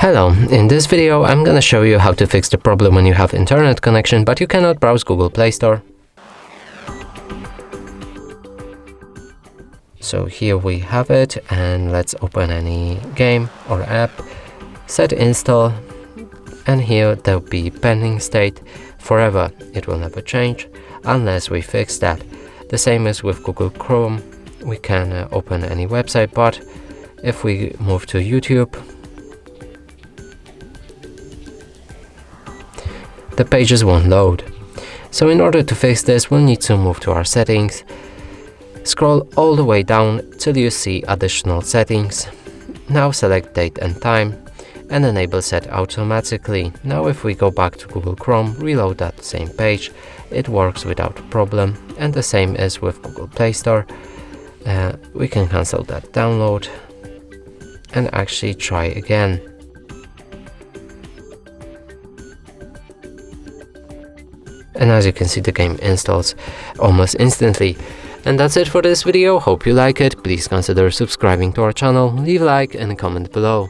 Hello, in this video I'm gonna show you how to fix the problem when you have internet connection but you cannot browse Google Play Store. So here we have it, and let's open any game or app, set install, and here there'll be pending state forever. It will never change unless we fix that. The same as with Google Chrome, we can open any website, but if we move to YouTube, the pages won't load. So in order to fix this, we'll need to move to our settings, scroll all the way down till you see additional settings. Now select date and time and enable set automatically. Now if we go back to Google Chrome, reload that same page, it works without problem, and the same as with Google Play Store. We can cancel that download and actually try again. And as you can see, the game installs almost instantly. And that's it for this video. Hope you like it. Please consider subscribing to our channel, leave a like and a comment below.